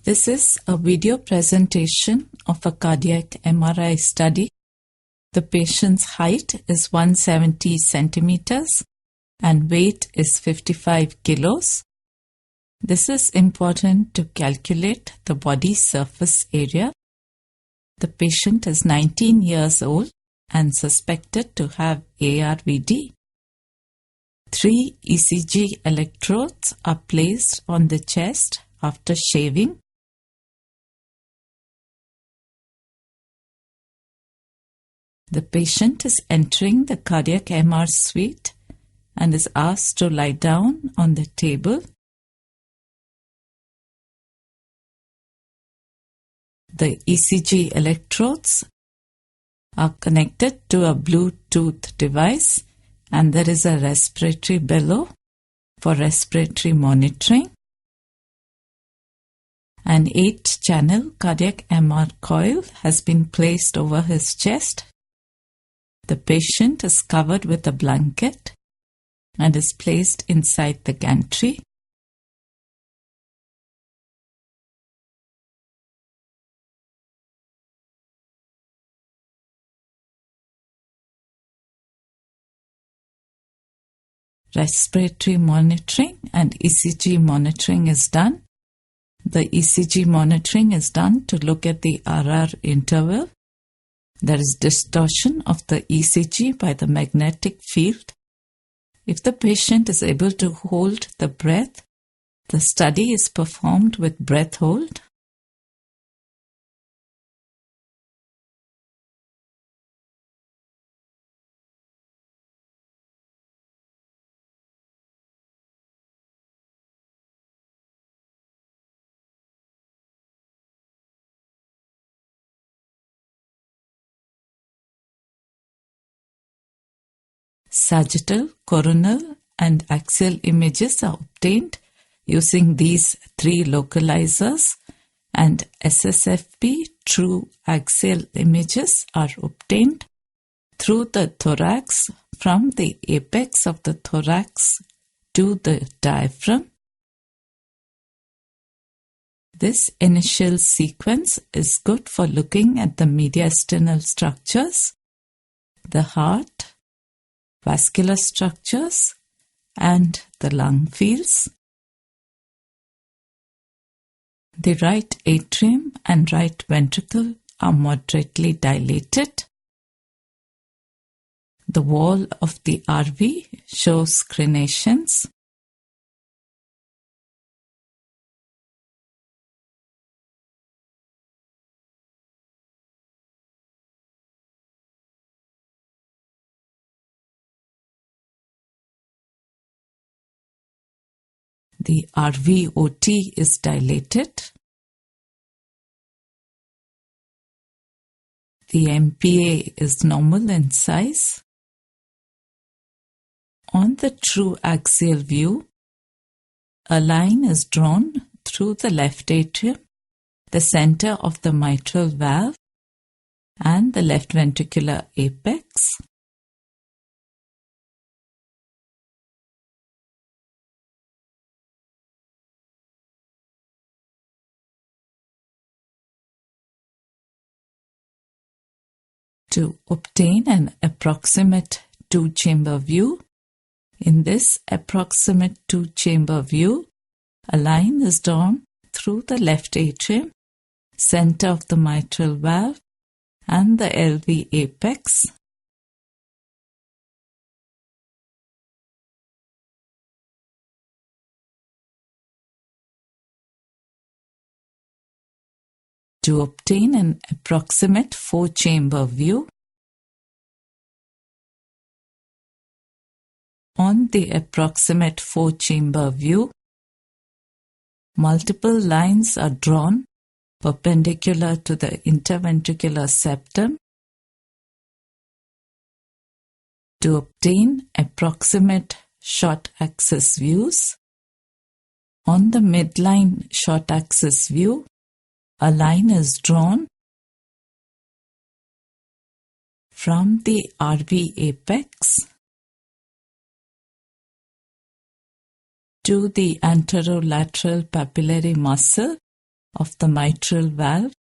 This is a video presentation of a cardiac MRI study. The patient's height is 170 centimeters and weight is 55 kilos. This is important to calculate the body surface area. The patient is 19 years old and suspected to have ARVD. 3 ECG electrodes are placed on the chest after shaving. The patient is entering the cardiac MR suite and is asked to lie down on the table. The ECG electrodes are connected to a Bluetooth device and there is a respiratory bellow for respiratory monitoring. An 8-channel cardiac MR coil has been placed over his chest. The patient is covered with a blanket and is placed inside the gantry. Respiratory monitoring and ECG monitoring is done. The ECG monitoring is done to look at the RR interval. There is distortion of the ECG by the magnetic field. If the patient is able to hold the breath, the study is performed with breath hold. Sagittal, coronal and axial images are obtained using these 3 localizers, and SSFP true axial images are obtained through the thorax from the apex of the thorax to the diaphragm. This initial sequence is good for looking at the mediastinal structures, the heart, vascular structures, and the lung fields. The right atrium and right ventricle are moderately dilated. The wall of the RV shows crenations. The RVOT is dilated. The MPA is normal in size. On the true axial view, a line is drawn through the left atrium, the center of the mitral valve, and the left ventricular apex. To obtain an approximate 2-chamber view, in this approximate 2-chamber view, a line is drawn through the left atrium, center of the mitral valve, and the LV apex. To obtain an approximate 4-chamber view, on the approximate 4-chamber view, multiple lines are drawn perpendicular to the interventricular septum. To obtain approximate short axis views, on the midline short axis view, a line is drawn from the RV apex to the anterolateral papillary muscle of the mitral valve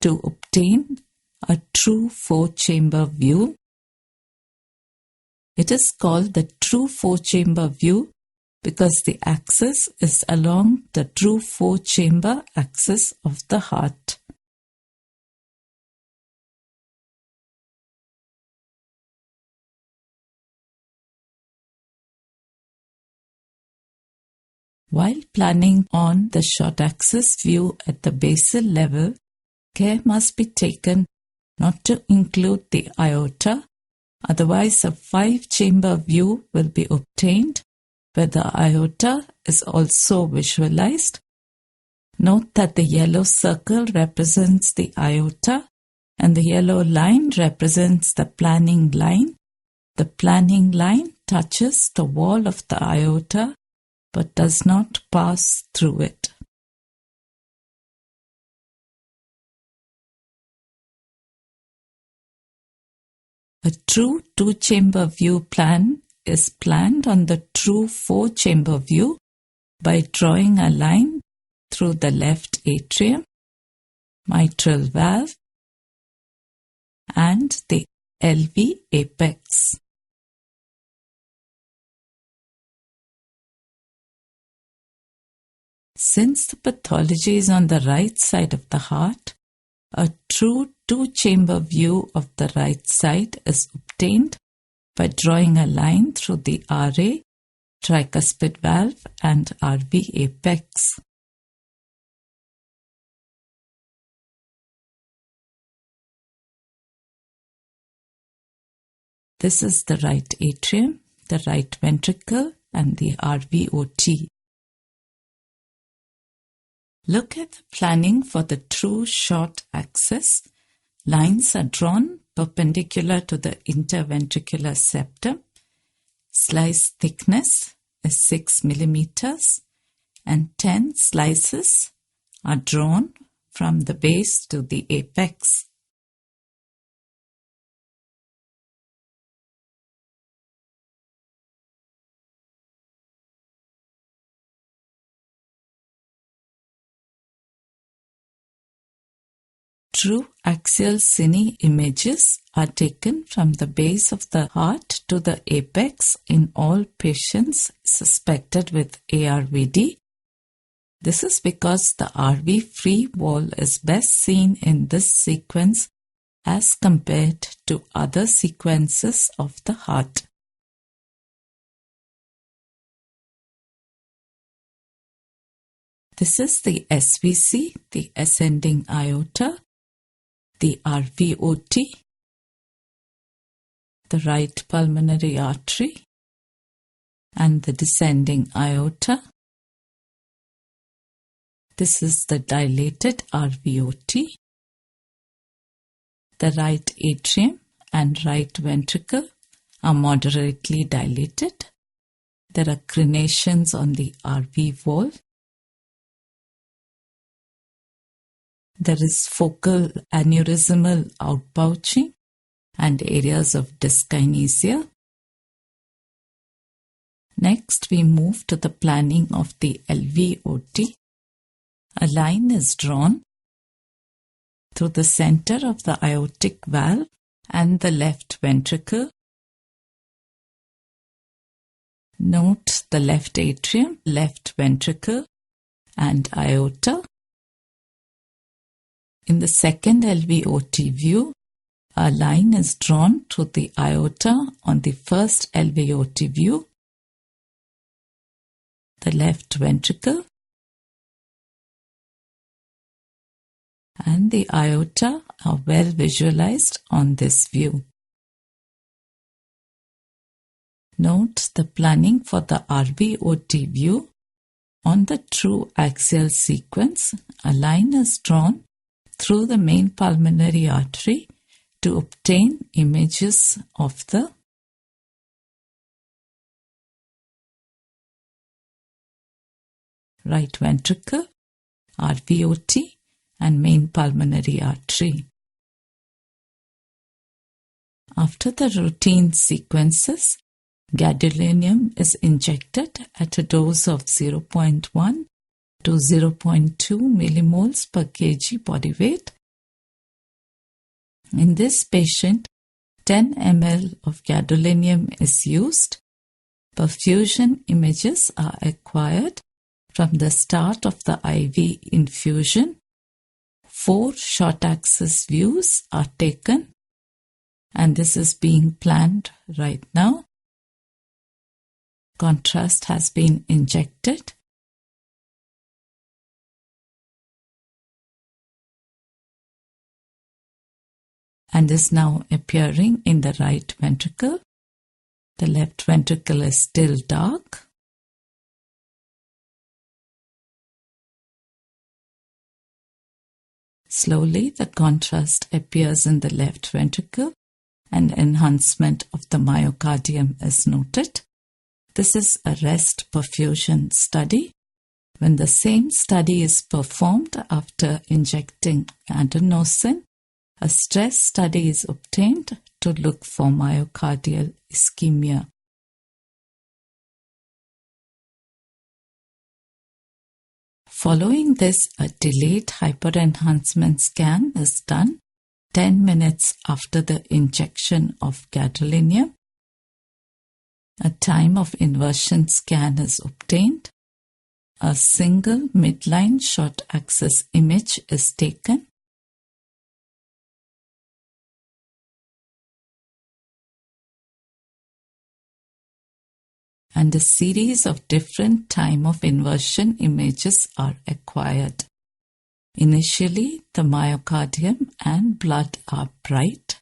to obtain a true four-chamber view. It is called the true four-chamber view because the axis is along the true four-chamber axis of the heart. While planning on the short axis view at the basal level, care must be taken not to include the aorta, otherwise a five-chamber view will be obtained where the aorta is also visualized. Note that the yellow circle represents the aorta and the yellow line represents the planning line. The planning line touches the wall of the aorta but does not pass through it. A true two-chamber view plan is planned on the true four-chamber view by drawing a line through the left atrium, mitral valve, and the LV apex. Since the pathology is on the right side of the heart, a true two-chamber view of the right side is obtained by drawing a line through the RA, tricuspid valve, and RV apex. This is the right atrium, the right ventricle, and the RVOT. Look at the planning for the true short axis. Lines are drawn perpendicular to the interventricular septum. Slice thickness is 6 millimeters and 10 slices are drawn from the base to the apex. True axial cine images are taken from the base of the heart to the apex in all patients suspected with ARVD. This is because the RV free wall is best seen in this sequence as compared to other sequences of the heart. This is the SVC, the ascending aorta, the RVOT, the right pulmonary artery, and the descending aorta. This is the dilated RVOT, the right atrium and right ventricle are moderately dilated. There are crenations on the RV wall. There is focal aneurysmal outpouching and areas of dyskinesia. Next, we move to the planning of the LVOT. A line is drawn through the center of the aortic valve and the left ventricle. Note the left atrium, left ventricle, and aorta. In the second LVOT view, a line is drawn through the aorta on the first LVOT view, the left ventricle, and the aorta are well visualized on this view. Note the planning for the RVOT view. On the true axial sequence, a line is drawn through the main pulmonary artery to obtain images of the right ventricle, RVOT, and main pulmonary artery. After the routine sequences, gadolinium is injected at a dose of 0.1 to 0.2 millimoles per kg body weight. In this patient, 10 ml of gadolinium is used. Perfusion images are acquired from the start of the IV infusion. 4 short-axis views are taken, and this is being planned right now. Contrast has been injected. And is now appearing in the right ventricle. The left ventricle is still dark. Slowly, the contrast appears in the left ventricle and enhancement of the myocardium is noted. This is a rest perfusion study. When the same study is performed after injecting adenosine, a stress study is obtained to look for myocardial ischemia. Following this, a delayed hyperenhancement scan is done 10 minutes after the injection of gadolinium. A time of inversion scan is obtained. A single midline short axis image is taken. And a series of different time of inversion images are acquired. Initially, the myocardium and blood are bright.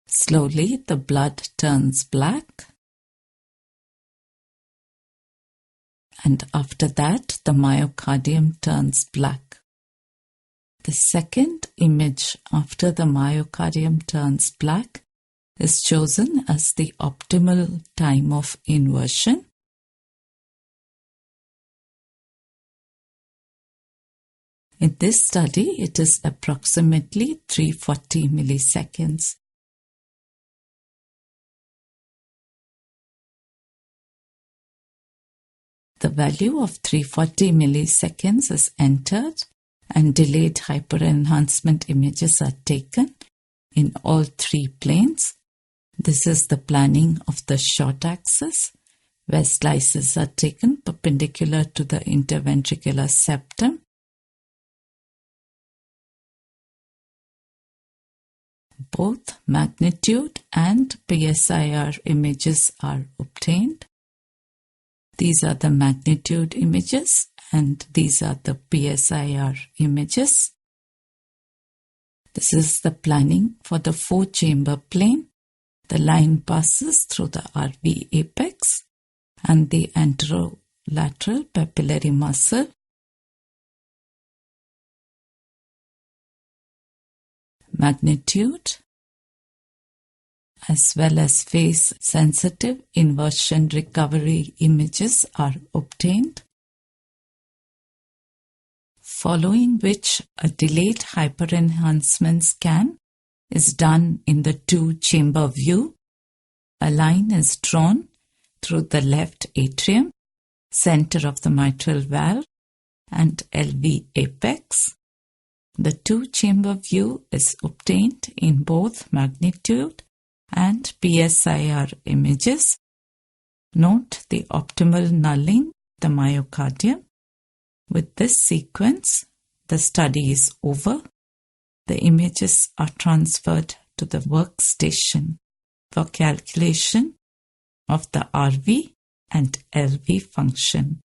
Slowly, the blood turns black. And after that, the myocardium turns black. The second image after the myocardium turns black is chosen as the optimal time of inversion. In this study, it is approximately 340 milliseconds. The value of 340 milliseconds is entered and delayed hyperenhancement images are taken in all 3 planes. This is the planning of the short axis, where slices are taken perpendicular to the interventricular septum. Both magnitude and PSIR images are obtained. These are the magnitude images and these are the PSIR images. This is the planning for the 4-chamber plane. The line passes through the RV apex and the anterolateral papillary muscle. Magnitude as well as phase-sensitive inversion recovery images are obtained, following which a delayed hyperenhancement scan is done in the 2-chamber view. A line is drawn through the left atrium, center of the mitral valve, and LV apex. The 2-chamber view is obtained in both magnitude and PSIR images. Note the optimal nulling the myocardium. With this sequence, the study is over. The images are transferred to the workstation for calculation of the RV and LV function.